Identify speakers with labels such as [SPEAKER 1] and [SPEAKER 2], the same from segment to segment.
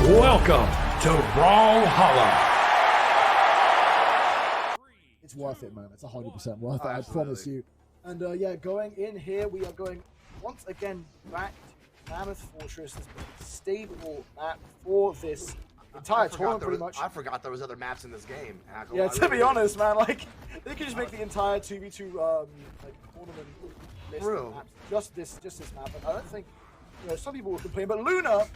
[SPEAKER 1] Welcome to Vodhalla.
[SPEAKER 2] It's worth it, man. It's 100% worth it, I promise you. And yeah, going in here, we are going once again back to Mammoth Fortress. This stable map for this entire tournament, pretty much.
[SPEAKER 3] I forgot there was other maps in this game.
[SPEAKER 2] Yeah, to be honest, man, like they could just make the entire 2v2 like tournament list of maps. Just this map. And I don't think some people will complain, but Luna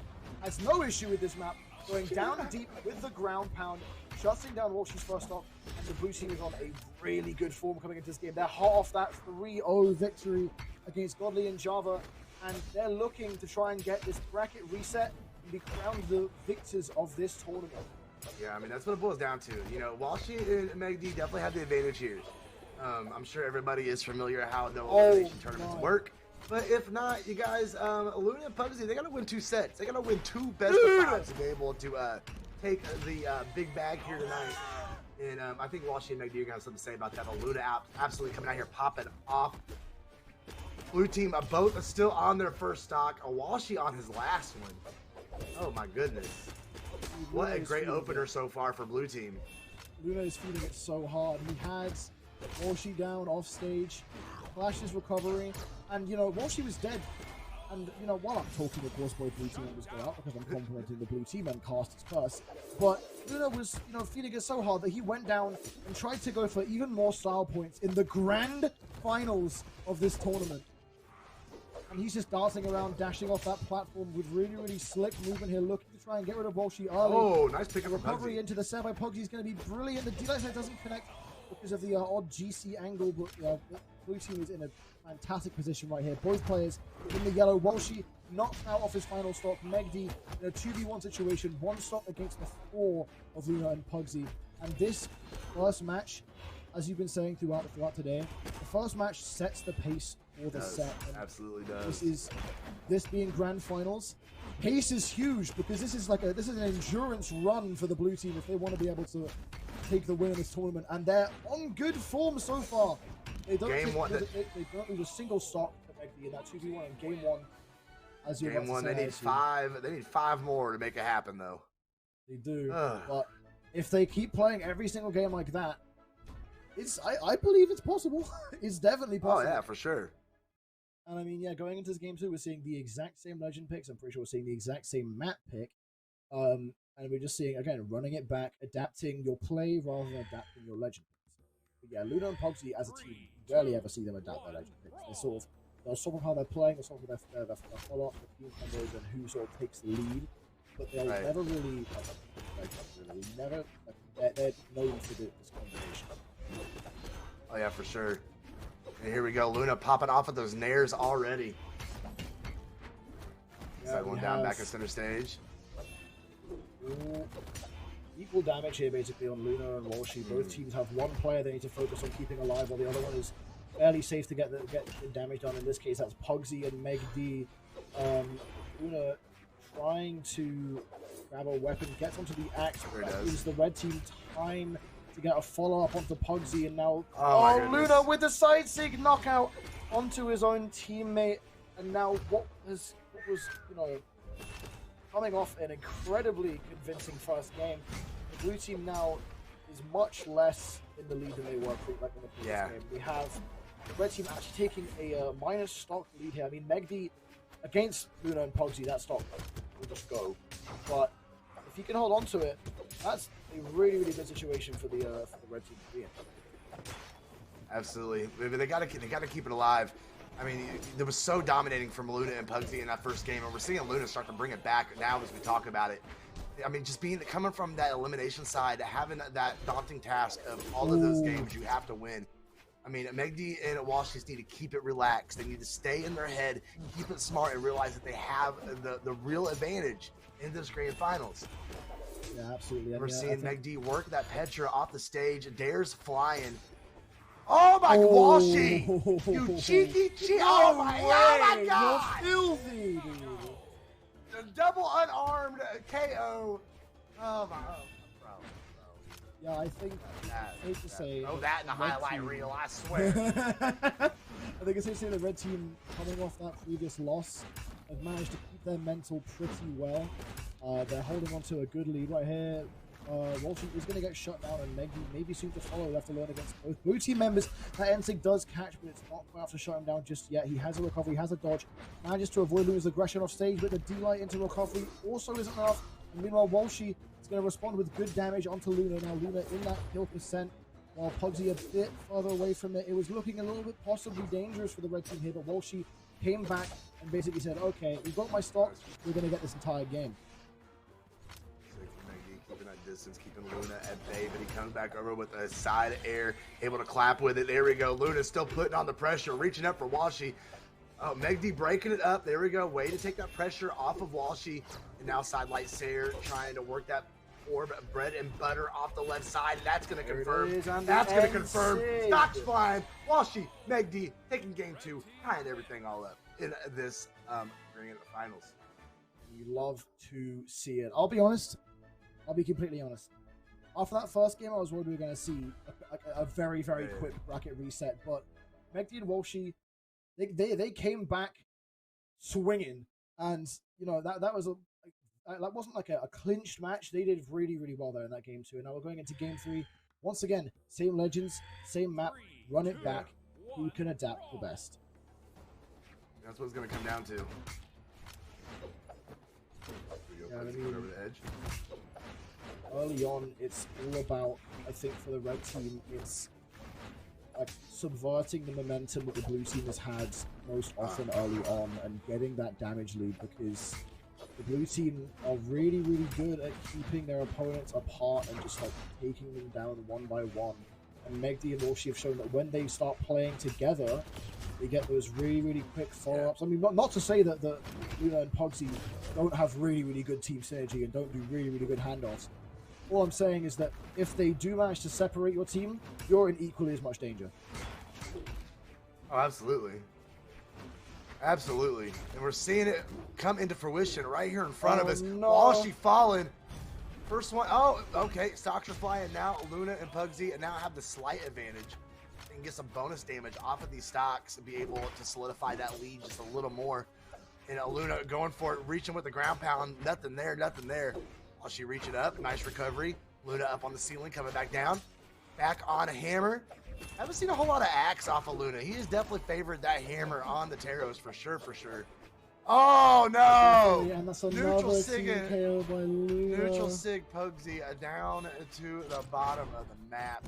[SPEAKER 2] has no issue with this map. Going down deep with the ground pound, shutting down Walshy's first stock, and the blue team is on a really good form coming into this game. They're hot off that 3-0 victory against Godly and Java, and they're looking to try and get this bracket reset and be crowned the victors of this tournament.
[SPEAKER 3] Yeah, I mean, that's what it boils down to. You know, Walshy and Megd definitely have the advantage here. I'm sure everybody is familiar how the elimination tournaments work. But if not, you guys, Luna and Pugsy, they got to win 2 sets. They got to win 2 best of 5s to be able to take the big bag here tonight. And I think Walshy and Megd are going to have something to say about that. But Luna absolutely coming out here popping off. Blue team, both are still on their first stock. Walshy on his last one. Oh my goodness. What a great opener so far for blue team.
[SPEAKER 2] Luna is feeling it so hard. He has Walshy down off stage. Flash's recovery, and Walshy was dead. And while I'm talking, of course, both blue team members go out because I'm complimenting the blue team and cast his curse. But Luna was, feeling it so hard that he went down and tried to go for even more style points in the grand finals of this tournament. And he's just dancing around, dashing off that platform with really, really slick movement here, looking to try and get rid of Walshy early.
[SPEAKER 3] Oh, nice pick up from
[SPEAKER 2] recovery
[SPEAKER 3] Pugsy.
[SPEAKER 2] into the set by Pugsy is going to be brilliant. The D-Light side doesn't connect because of the odd GC angle, but blue team is in a fantastic position right here. Both players in the yellow. Walshy knocked out off his final stock. Megd in a 2v1 situation, 1 stock against the 4 of Luna and Pugsy. And this first match, as you've been saying throughout today, the first match sets the pace for the set. And
[SPEAKER 3] absolutely does.
[SPEAKER 2] This being grand finals, pace is huge because this is an endurance run for the blue team if they want to be able to take the win in this tournament, and they're on good form so far. They don't lose a single stock in that 2v1 in game 1. As you're
[SPEAKER 3] game 1, they need 5. They need 5 more to make it happen, though.
[SPEAKER 2] They do. But if they keep playing every single game like that, I believe it's possible. It's definitely possible.
[SPEAKER 3] Oh yeah, for sure.
[SPEAKER 2] And I mean, yeah, going into this game 2, we're seeing the exact same legend picks. I'm pretty sure we're seeing the exact same map pick. And we're just seeing, again, running it back, adapting your play rather than adapting your legend picks. But yeah, Luna and Pugsy as a team, you rarely ever see them adapt their legend picks. They'll sort of how they're playing, they'll sort of their follow-up, the team members, and who sort of takes the lead. But they'll never really, they're known for this combination.
[SPEAKER 3] Oh yeah, for sure. And here we go, Luna popping off of those nairs already.
[SPEAKER 2] Yeah,
[SPEAKER 3] Second one down back in center stage.
[SPEAKER 2] Equal damage here basically on Luna and Walshy. Both teams have one player they need to focus on keeping alive, while the other one is fairly safe to get the damage done. In this case, that's Pugsy and Megd. Luna trying to grab a weapon, gets onto the axe, that gives the red team time to get a follow-up onto Pugsy, and now Luna with the side sig knockout onto his own teammate. And now what was coming off an incredibly convincing first game, the blue team now is much less in the lead than they were in the previous game. We have the red team actually taking a minus stock lead here. I mean, Megd against Luna and Pugsy, that stock will just go. But if he can hold on to it, that's a really, really good situation for the red team to be in.
[SPEAKER 3] Absolutely. They gotta keep it alive. I mean, it was so dominating from Luna and Pugsy in that first game, and we're seeing Luna start to bring it back now as we talk about it. I mean, just coming from that elimination side, having that daunting task of all of those games you have to win. I mean, Megd and Walshy just need to keep it relaxed. They need to stay in their head, keep it smart, and realize that they have the real advantage in this grand finals.
[SPEAKER 2] Yeah, absolutely.
[SPEAKER 3] We're seeing Megd work that Petra off the stage. Dare's flying. Oh my Walshy! You cheeky cheat! Oh my god!
[SPEAKER 2] You're filthy, dude.
[SPEAKER 3] The double unarmed KO. Oh my bro.
[SPEAKER 2] Yeah, I think it's safe to say.
[SPEAKER 3] Oh, that in the highlight reel, I swear.
[SPEAKER 2] I think it's safe to say the red team, coming off that previous loss, have managed to keep their mental pretty well. They're holding on to a good lead right here. Walshy is going to get shut down, and Megd maybe soon to follow, left alone against both blue team members. That NSIG does catch, but it's not quite enough to shut him down just yet. He has a recovery, has a dodge, manages to avoid Luna's aggression off stage, but the D-Light into recovery also isn't enough. And meanwhile, Walshy is going to respond with good damage onto Luna. Now Luna in that kill percent, while Pugsy a bit further away from it. It was looking a little bit possibly dangerous for the red team here, but Walshy came back and basically said, okay, we've got my stock, we're going to get this entire game.
[SPEAKER 3] Keeping that distance, keeping Luna at bay, but he comes back over with a side air, able to clap with it. There we go. Luna's still putting on the pressure, reaching up for Walshy. Oh, Megd breaking it up. There we go. Way to take that pressure off of Walshy. And now sidelight Sayer trying to work that orb of bread and butter off the left side. That's going to confirm. That's going to confirm. Stocks flying. Walshy, Megd taking game 2, tying everything all up in this bringing it to the finals.
[SPEAKER 2] You love to see it. I'll be honest. I'll be completely honest. After that first game, I was worried we were going to see a very, very quick bracket reset. But Megd and Walshy, they came back swinging, and you know that was that wasn't like a clinched match. They did really, really well there in that game 2. And now we're going into game 3. Once again, same legends, same map. Run it back. Who can adapt the best?
[SPEAKER 3] That's what it's going to come down to.
[SPEAKER 2] Yeah, I
[SPEAKER 3] Over
[SPEAKER 2] mean,
[SPEAKER 3] the edge.
[SPEAKER 2] early on, it's all about, I think for the red team, it's like subverting the momentum that the blue team has had most often early on and getting that damage lead, because the blue team are really, really good at keeping their opponents apart and just like taking them down one by one. And Megd and Walshy have shown that when they start playing together, they get those really, really quick follow-ups. I mean, not to say that Luna and Pugsy don't have really, really good team synergy and don't do really, really good handoffs. All I'm saying is that if they do manage to separate your team, you're in equally as much danger.
[SPEAKER 3] Oh, absolutely. Absolutely. And we're seeing it come into fruition right here in front of us.
[SPEAKER 2] No.
[SPEAKER 3] Walshy falling. First one. Oh, okay. Stocks are flying now. Luna and Pugsy and now have the slight advantage. They can get some bonus damage off of these stocks and be able to solidify that lead just a little more. And Luna going for it, reaching with the ground pound. Nothing there, nothing there. Walshy reaching up. Nice recovery. Luna up on the ceiling, coming back down. Back on a hammer. Haven't seen a whole lot of axe off of Luna. He has definitely favored that hammer on the Taros for sure, for sure. Oh no!
[SPEAKER 2] And that's
[SPEAKER 3] Neutral
[SPEAKER 2] another
[SPEAKER 3] Sig,
[SPEAKER 2] team KO by Luna.
[SPEAKER 3] Neutral Sig Pugsy down to the bottom of the map.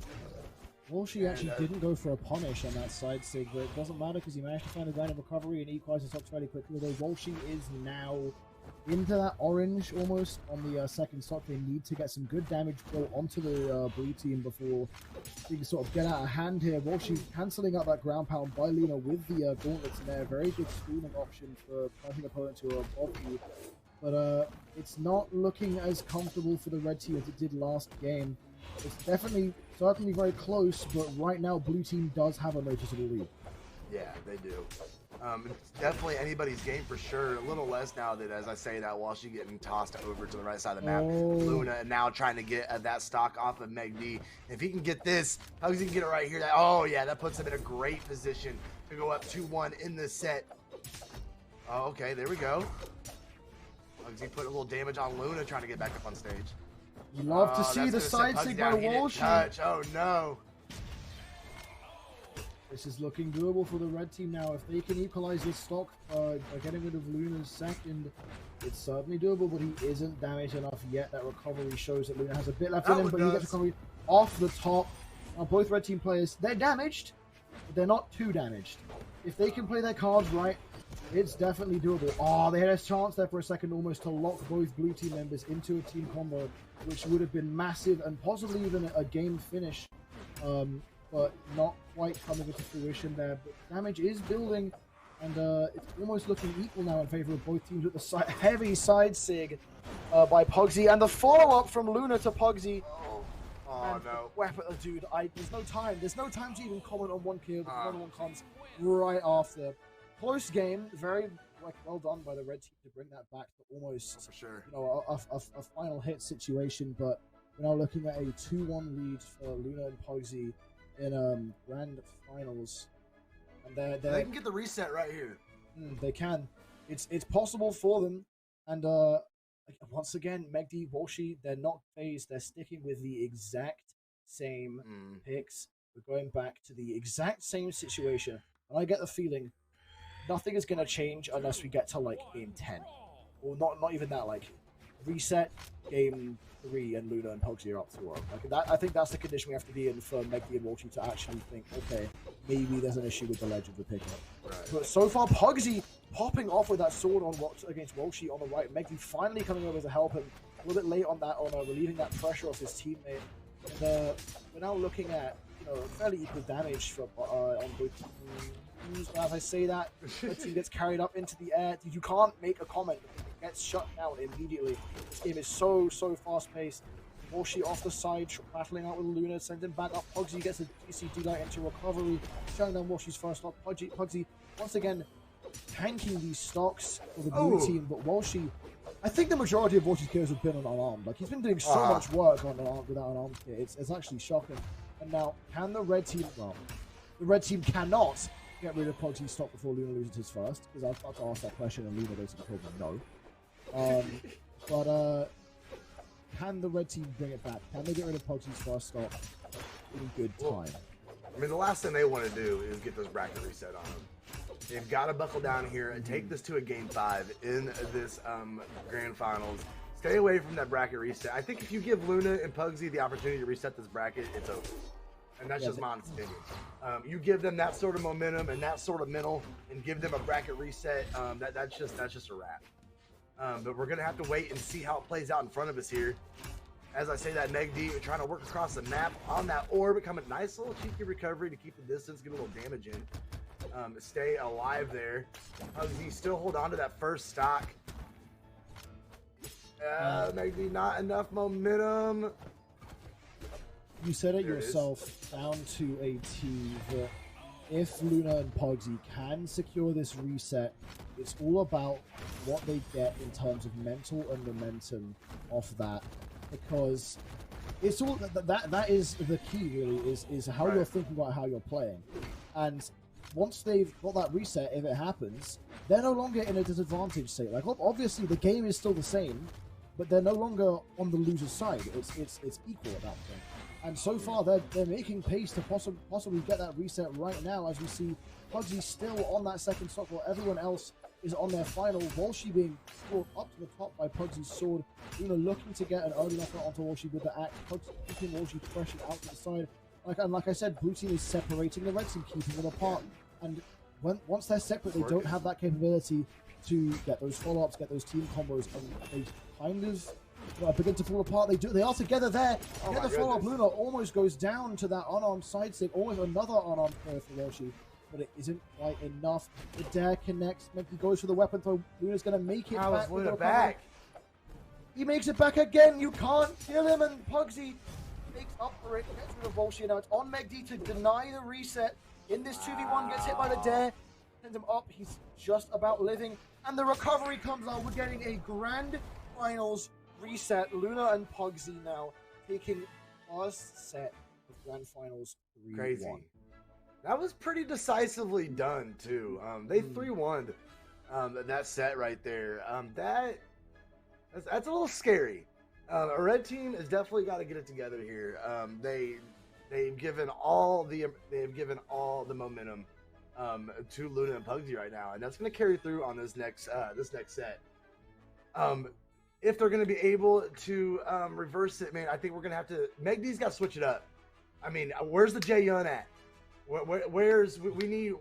[SPEAKER 2] Walshy actually didn't go for a punish on that side Sig, but it doesn't matter because he managed to find a random recovery and equalize the stocks fairly quickly. Although Walshy is now into that orange almost on the second stock. They need to get some good damage built onto the blue team before they can sort of get out of hand here. Walshy cancelling out that ground pound by Luna with the gauntlets in there. Very good screening option for punching opponents who are above you. But it's not looking as comfortable for the red team as it did last game. It's certainly very close, but right now blue team does have a noticeable lead.
[SPEAKER 3] Yeah, they do. It's definitely anybody's game for sure. A little less now that, as I say that, Walshy getting tossed over to the right side of the map. Luna now trying to get that stock off of Megd. If he can get this, Pugsy can get it right here. Oh yeah, that puts him in a great position to go up 2-1 in this set. Oh, okay, there we go. Pugsy put a little damage on Luna, trying to get back up on stage.
[SPEAKER 2] You love to see the side sig by Walshy.
[SPEAKER 3] Oh no.
[SPEAKER 2] This is looking doable for the red team now. If they can equalize this stock by getting rid of Luna's second, it's certainly doable, but he isn't damaged enough yet. That recovery shows that Luna has a bit left in him, but he gets recovery off the top. Now both red team players, they're damaged, but they're not too damaged. If they can play their cards right, it's definitely doable. Oh, they had a chance there for a second almost to lock both blue team members into a team combo, which would have been massive and possibly even a game finish. But not quite coming into fruition there. But damage is building, and it's almost looking equal now in favor of both teams with the heavy side sig by Pugsy, and the follow-up from Luna to Pugsy.
[SPEAKER 3] Oh no.
[SPEAKER 2] Weapon, dude, there's no time to even comment on one kill. The other one comes right after. Close game, very well done by the red team to bring that back to almost,
[SPEAKER 3] for sure,
[SPEAKER 2] you know, a final hit situation. But we're now looking at a 2-1 lead for Luna and Pugsy in grand finals, and they
[SPEAKER 3] can get the reset right here.
[SPEAKER 2] They can. It's possible for them, and once again, Megd Walshy, they're not phased. They're sticking with the exact same picks. We're going back to the exact same situation. And I get the feeling nothing is going to change unless we get to like game 10. Or not even that, like reset game 3 and Luna and Pugsy are up 2-0. Like that, I think that's the condition we have to be in for Megd and Walshy to actually think, okay, maybe there's an issue with the Legends we're picking up.
[SPEAKER 3] Right.
[SPEAKER 2] But so far, Pugsy popping off with that sword on against Walshy on the right. Megd finally coming over to help him. A little bit late on that, relieving that pressure off his teammate. And we're now looking at fairly equal damage for on both teams. As I say that, the team gets carried up into the air. You can't make a comment. It gets shut down immediately. This game is so fast-paced. Walshy off the side, battling out with Luna, sends him back up. Pugsy gets a GCD light into recovery, shutting down Walshy's first stock. Pugsy once again tanking these stocks for the blue team, but Walshy, I think the majority of Walshy's kills have been on unarmed. Like, he's been doing so much work on unarmed without an armed kit. It's actually shocking. And now, can the red team... Well, the red team cannot get rid of Pugsy's stock before Luna loses his first, because I was about to ask that question and Luna basically told me no. But can the red team bring it back? Can they get rid of Pugsy's first stock in good time?
[SPEAKER 3] I mean, the last thing they want to do is get this bracket reset on them. They've got to buckle down here and take this to a game 5 in this grand finals. Stay away from that bracket reset. I think if you give Luna and Pugsy the opportunity to reset this bracket, it's over. And that's just my honest opinion. You give them that sort of momentum and that sort of mental, and give them a bracket reset. That's just a wrap. But we're gonna have to wait and see how it plays out in front of us here. As I say that, Megd trying to work across the map on that orb, becoming a nice little cheeky recovery to keep the distance, get a little damage in. Stay alive there. Pugsy still hold on to that first stock. Megd not enough momentum.
[SPEAKER 2] You said it yourself, down to a T, that if Luna and Pugsy can secure this reset, it's all about what they get in terms of mental and momentum off that, because it's all that is the key, really, is how you're thinking about how you're playing. And once they've got that reset, if it happens, they're no longer in a disadvantaged state. Like, obviously the game is still the same, but they're no longer on the loser's side. It's equal at that point. And so far, they're making pace to possibly get that reset right now, as we see Pugsy still on that second stock while everyone else is on their final. Walshy being scored up to the top by Pugsy's sword. Luna looking to get an early knockout onto Walshy with the axe. Pugsy keeping Walshy pressured out to the side. Like I said, blue team is separating the red team, keeping them apart. And once they're separate, they don't have that capability to get those follow-ups, get those team combos, and they kind of begin to fall apart. They are together there. Get the follow-up. Luna almost goes down to that unarmed side stick. Almost another unarmed player for Walshy, but it isn't quite enough. The dare connects. Megd goes for the weapon throw. Luna's going to make it back.
[SPEAKER 3] Luna back?
[SPEAKER 2] He makes it back again. You can't kill him, and Pugsy makes up for it. Gets rid of Walshy. Now it's on Megd to deny the reset. In this 2v1, gets hit by the dare. Sends him up. He's just about living. And the recovery comes out. We're getting a grand finals reset. Luna and Pugsy now taking first set of grand finals 3-1.
[SPEAKER 3] Crazy. That was pretty decisively done too. They 3-1 that set right there. That's a little scary. A red team has definitely got to get it together here. They've given all the momentum to Luna and Pugsy right now, and that's going to carry through on this next set. If they're going to be able to reverse it, man, I think we're going to have to. Megd's got to switch it up. I mean, where's the Jaehyun at? We need.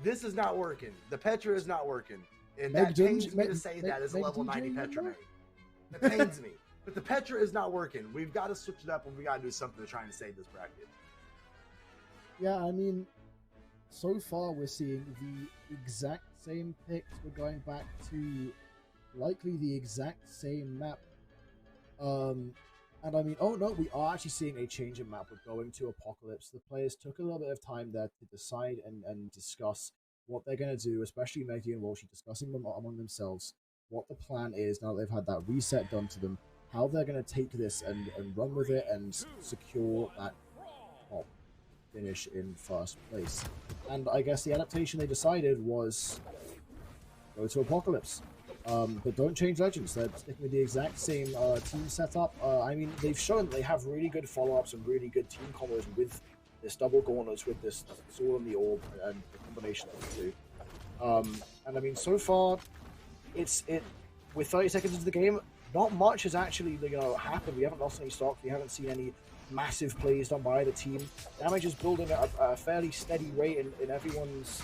[SPEAKER 3] This is not working. The Petra is not working, and that pains me to say that as a level 90 Petra main. That pains me. But the Petra is not working. We've got to switch it up, and we got to do something to try and save this bracket.
[SPEAKER 2] Yeah, I mean, so far we're seeing the exact same picks. We're going back to likely the exact same map. And I mean, oh no, we are actually seeing a change in map. We're going to Apocalypse. The players took a little bit of time there to decide and discuss what they're going to do, especially Megd and Walshy discussing them among themselves, what the plan is now that they've had that reset done to them, how they're going to take this and run with it and secure that top finish in first place. And I guess the adaptation they decided was go to Apocalypse. But don't change Legends. They're sticking with the exact same team setup. I mean, they've shown they have really good follow-ups and really good team combos with this double gauntlets, with this sword and the orb, and the combination of the two. And I mean, so far, with 30 seconds into the game, not much has actually happened. We haven't lost any stock. We haven't seen any massive plays done by the team. Damage is building at a fairly steady rate in everyone's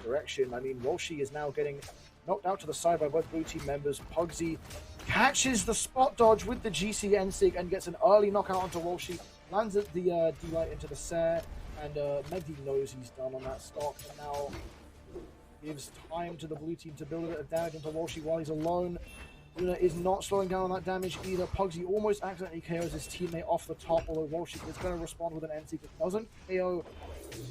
[SPEAKER 2] direction. I mean, Walshy is now getting knocked out to the side by both blue team members. Pugsy catches the spot dodge with the GC Ensig and gets an early knockout onto Walshy. Lands at the D-Light into the Sare, and Megd knows he's done on that stock, and now gives time to the blue team to build a bit of damage into Walshy while he's alone. Luna is not slowing down on that damage either. Pugsy almost accidentally KOs his teammate off the top, although Walshy is going to respond with an Ensig that doesn't KO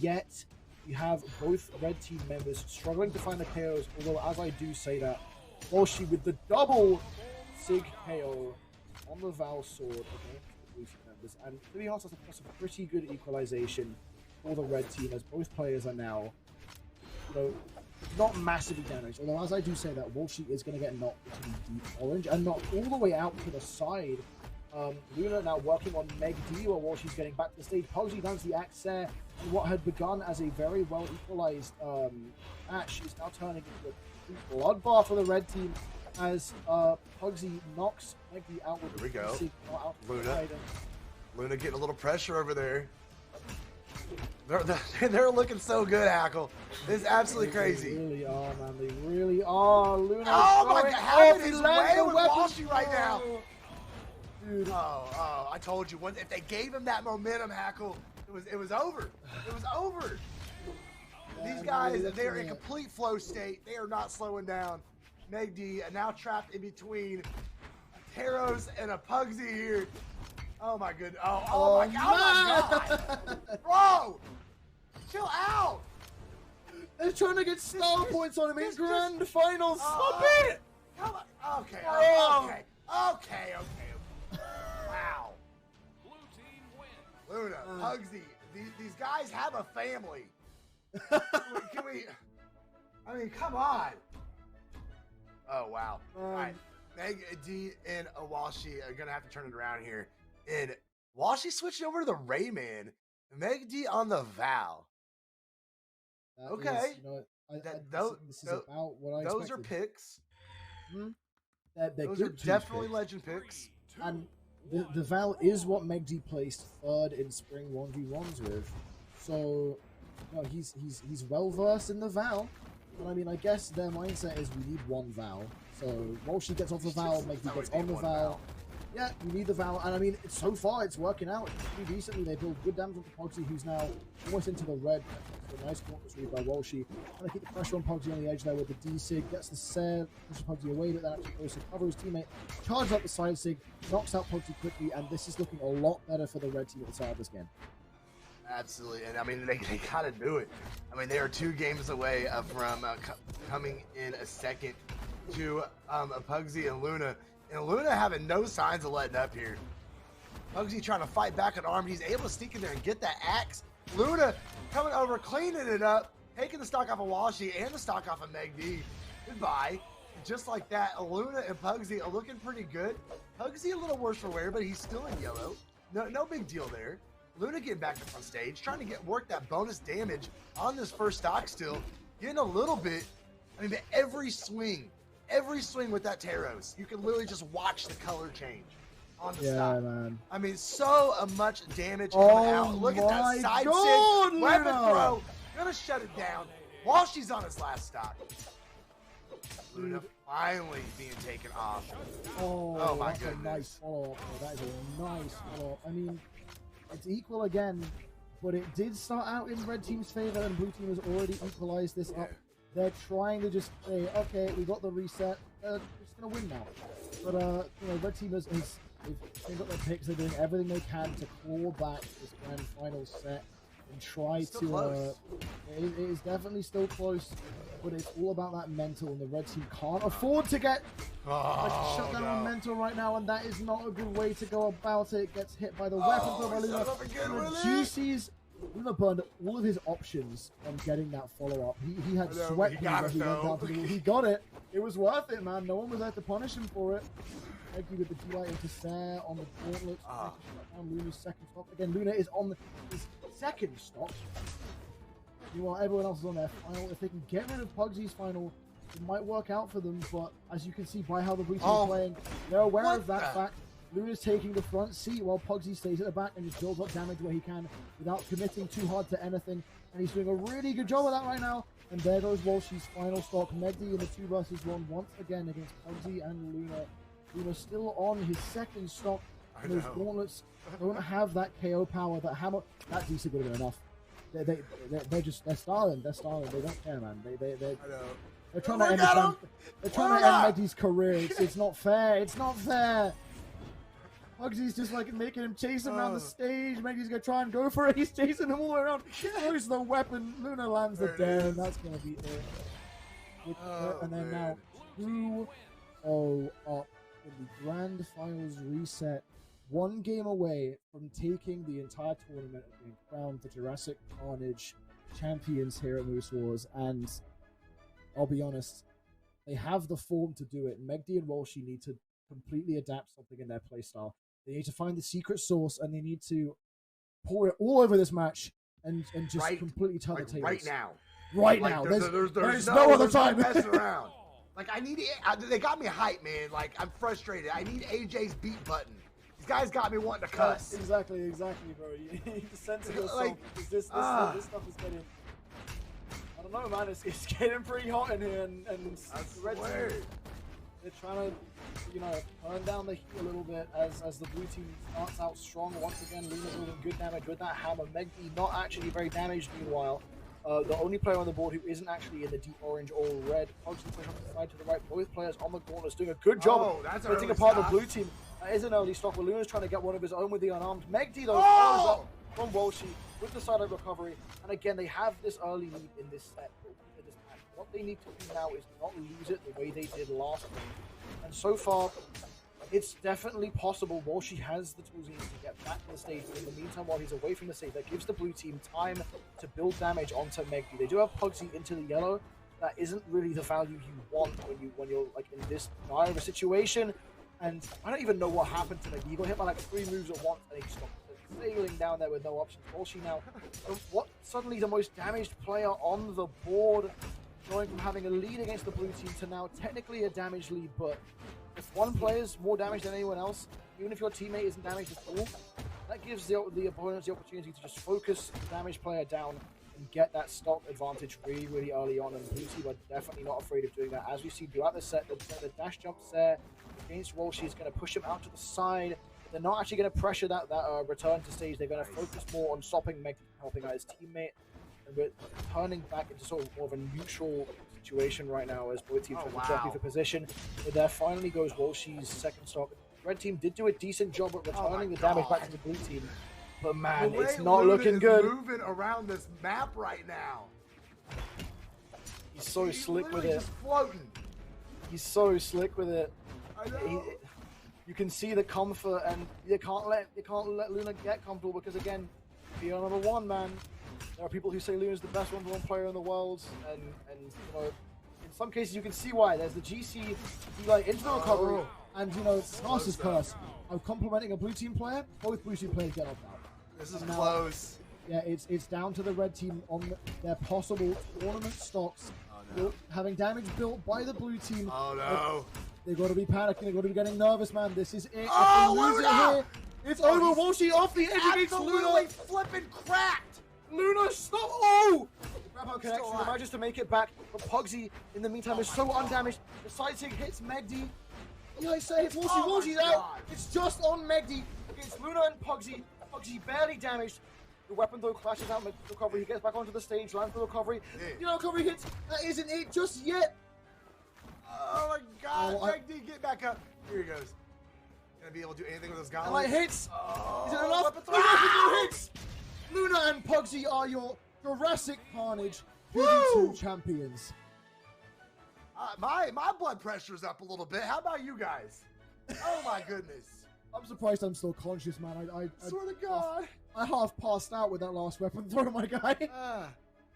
[SPEAKER 2] yet. You have both red team members struggling to find the KOs, although as I do say that, Walshy with the double Sig KO on the Val sword against the blue team members. And to be honest, that's a pretty good equalization for the red team, as both players are now, not massively damaged. Although, as I do say that, Walshy is going to get knocked into the deep orange and knocked all the way out to the side. Luna now working on Megd while Walshy's getting back to the stage. Pugsy lands the axe there, and what had begun as a very well equalized match is now turning into a bloodbath for the red team as Pugsy knocks Megd out with
[SPEAKER 3] Here we go.
[SPEAKER 2] Out
[SPEAKER 3] Luna getting a little pressure over there. They're looking so good, Hackle. It's absolutely crazy.
[SPEAKER 2] They really are, man. They really are. Luna.
[SPEAKER 3] Oh my God! Having his way with
[SPEAKER 2] weapon.
[SPEAKER 3] Walshy right now.
[SPEAKER 2] Dude.
[SPEAKER 3] Oh! I told you. If they gave him that momentum, Hackle, it was over. It was over. These guys, they're in complete flow state. They are not slowing down. Megd now trapped in between a Taros and a Pugsy here. Oh my goodness. Oh my God. Bro! Chill out!
[SPEAKER 2] They're trying to get star points on him in grand finals. Stop it!
[SPEAKER 3] Come on. Okay. Wow.
[SPEAKER 1] Blue team win.
[SPEAKER 3] Luna, Pugsy, these guys have a family. Can we? I mean, come on. Oh wow. All right. Megd and Walshy are gonna have to turn it around here. And Walshy switching over to the Rayman. Megd on the Val. Okay.
[SPEAKER 2] This is about what I expected.
[SPEAKER 3] Those are picks.
[SPEAKER 2] They're
[SPEAKER 3] those are
[SPEAKER 2] good
[SPEAKER 3] definitely
[SPEAKER 2] picks.
[SPEAKER 3] legend picks.
[SPEAKER 2] And the Val is what Megd placed third in spring 1v1s with. So, he's well versed in the Val. But I mean, I guess their mindset is we need one Val. So Walshy gets off the Val, Megd gets on the Val. Yeah, we need the Val, and I mean, so far it's working out pretty decently. They build good damage onto Pugsy, who's now almost into the red. A nice corpus read by Walshy. Trying to keep the pressure on Pugsy on the edge there with the D-Sig. Gets the Sare, pushes Pugsy away, but then actually goes to cover his teammate. Charges up the side Sig, knocks out Pugsy quickly, and this is looking a lot better for the red team at the start of this game.
[SPEAKER 3] Absolutely, and I mean, they gotta do it. I mean, they are 2 games away from coming in a second to Pugsy and Luna. And Luna having no signs of letting up here. Pugsy trying to fight back an arm. He's able to sneak in there and get that axe. Luna coming over, cleaning it up, taking the stock off of Walshy and the stock off of Megd. Goodbye. Just like that, Luna and Pugsy are looking pretty good. Pugsy a little worse for wear, but he's still in yellow. No big deal there. Luna getting back up on stage, trying to work that bonus damage on this first stock still. Getting a little bit, I mean, every swing with that Taros, you can literally just watch the color change on the stock.
[SPEAKER 2] Man.
[SPEAKER 3] I mean, so much damage coming out. Look at that side sig, weapon throw. Gonna shut it down. Walshy's on his last stock. Luna finally being taken off.
[SPEAKER 2] Oh
[SPEAKER 3] my
[SPEAKER 2] that's
[SPEAKER 3] goodness.
[SPEAKER 2] A nice follow-up. That is a nice follow-up. I mean, it's equal again, but it did start out in red team's favor, and blue team has already equalized this up. They're trying to just say, okay, we got the reset. We're just gonna win now. But red team they've got their picks. They're doing everything they can to claw back this grand final set and try to. It is definitely still close, but it's all about that mental, and the red team can't afford to get shut down on mental right now, and that is not a good way to go about it. Gets hit by the weapon from Luna. GC's Luna burned all of his options on getting that follow-up. He had sweat
[SPEAKER 3] he got it,
[SPEAKER 2] he went
[SPEAKER 3] though.
[SPEAKER 2] down to the wall. He got it. It was worth it, man. No one was there to punish him for it. Megd with the DI into Fair on the gauntlet. Luna's second stock. Again, Luna is on his second stock. Meanwhile, everyone else is on their final. If they can get rid of Pugsy's final, it might work out for them. But as you can see by how the blue team is playing, they're aware of that fact. Luna's taking the front seat while Pugsy stays at the back and just builds up damage where he can without committing too hard to anything. And he's doing a really good job of that right now. And there goes Walshy's final stock. Megd in the 2 versus 1 once again against Pugsy and Luna. Luna still on his second stock. And those gauntlets don't have that KO power, that hammer. That DC would have been enough. They're stalling. They're stalling. They don't care, man. They're trying to end they're trying to end Megd's career. It's not fair. It's not fair. Pugsy's just like making him chase him around the stage. Megd's gonna try and go for it. He's chasing him all the way around. Throws the weapon. Luna lands the down. That's gonna be it. And then now 2-0 up in the grand finals reset. 1 game away from taking the entire tournament and being crowned the Jurassic Carnage champions here at Moose Wars. And I'll be honest, they have the form to do it. Megd and Walshy need to completely adapt something in their playstyle. They need to find the secret sauce, and they need to pour it all over this match and just completely tell the tables.
[SPEAKER 3] Right now.
[SPEAKER 2] Right now. There's no other time.
[SPEAKER 3] Messing around. Like, they got me hyped, man. Like, I'm frustrated. I need AJ's beat button. These guys got me wanting to cuss.
[SPEAKER 2] Exactly, bro. You need to censor yourself. This stuff is getting... I don't know, man. It's getting pretty hot in here, and the red team, they're trying to, turn down the heat a little bit as the blue team starts out strong. Once again, Luna doing good damage with that hammer. Megd not actually very damaged meanwhile. The only player on the board who isn't actually in the deep orange or red. Pugsy push from the side to the right. Both players on the gauntlets doing a good job of splitting apart the blue team. That is an early stock, but Luna's trying to get one of his own with the unarmed. Megd though follows up from Walshy with the side of recovery. And again, they have this early lead in this set. In this match. What they need to do now is not lose it the way they did last time. And so far, it's definitely possible Walshy has the tools he needs to get back to the stage. But in the meantime, while he's away from the stage, that gives the blue team time to build damage onto Megd. They do have Pugsy into the yellow. That isn't really the value you want when you're like in this dire of a situation. And I don't even know what happened to Megd. He got hit by like 3 moves at once, and he stopped sailing down there with no options. Walshy now, suddenly the most damaged player on the board, going from having a lead against the blue team to now technically a damage lead. But if one player's more damaged than anyone else, even if your teammate isn't damaged at all, that gives the opponents the opportunity to just focus the damaged player down and get that stock advantage really, really early on. And blue team are definitely not afraid of doing that. As we see throughout the set, the dash jumps there against Walshy is going to push him out to the side. They're not actually going to pressure that return to stage. They're going to focus more on stopping Megd, helping out his teammate. And we're turning back into sort of more of a neutral situation right now as both teams trying to jockey for position. But there finally goes Walshy's second stock. Red team did do a decent job at returning the damage back to the blue team. But man, it's not looking good.
[SPEAKER 3] Moving around this map right now.
[SPEAKER 2] He's so slick with it.
[SPEAKER 3] Just floating.
[SPEAKER 2] He's so slick with it.
[SPEAKER 3] I know.
[SPEAKER 2] You can see the comfort, and you can't let Luna get comfortable because again, PO number 1, man. There are people who say Luna's the best 1v1 player in the world, and in some cases you can see why. There's the GC like into the recovery, and it's Scarce's curse of complimenting a blue team player. Both blue team players get knocked out.
[SPEAKER 3] This is close.
[SPEAKER 2] Yeah, it's down to the red team on their possible tournament stocks. Having damage built by the blue team.
[SPEAKER 3] Oh no.
[SPEAKER 2] They've got to be panicking. They've got to be getting nervous, man. This is it. If they lose it here, it's over. Walshy off the edge against Luna.
[SPEAKER 3] Absolutely flipping cracked.
[SPEAKER 2] Luna, stop! Oh! The grab out connection. He manages to make it back, but Pugsy, in the meantime, is so undamaged. The side stick hits Megd. I say it's Walshy. Walshy's out. It's just on Megd against Luna and Pugsy. Pugsy barely damaged. The weapon though clashes out with recovery. He gets back onto the stage, lands the recovery. Recovery hits. That isn't it just yet.
[SPEAKER 3] Oh my god, Megd, get back up. Here he goes. Gonna be able to do anything with those guys.
[SPEAKER 2] And hits. Is it enough? No hits. Luna and Pugsy are your Jurassic Carnage PG2 champions.
[SPEAKER 3] My blood pressure's up a little bit. How about you guys? Oh my goodness.
[SPEAKER 2] I'm surprised I'm still conscious, man. I
[SPEAKER 3] swear to God.
[SPEAKER 2] I half passed out with that last weapon throw, my guy.
[SPEAKER 3] All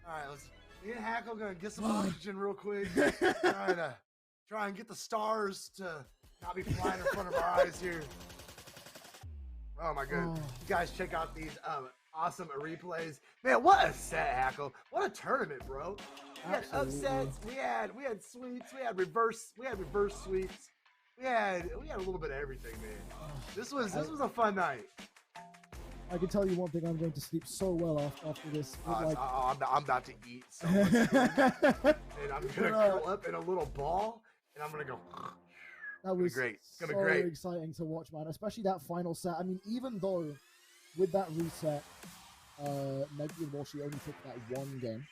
[SPEAKER 3] right, me and Hackle gonna get some oxygen real quick. Try and get the stars to not be flying in front of our eyes here. Oh my God! You guys, check out these awesome replays. Man, what a set, Hackle! What a tournament, bro! We had upsets. We had sweeps. We had reverse sweeps. We had a little bit of everything, man. This was a fun night.
[SPEAKER 2] I can tell you one thing: I'm going to sleep so well after this.
[SPEAKER 3] I'm about to eat so much food. And I'm gonna curl up in a little ball, and I'm gonna go.
[SPEAKER 2] That was
[SPEAKER 3] great. It's gonna
[SPEAKER 2] so
[SPEAKER 3] be great.
[SPEAKER 2] Exciting to watch, man. Especially that final set. I mean, even though with that reset, Megd Walshy only took that one game.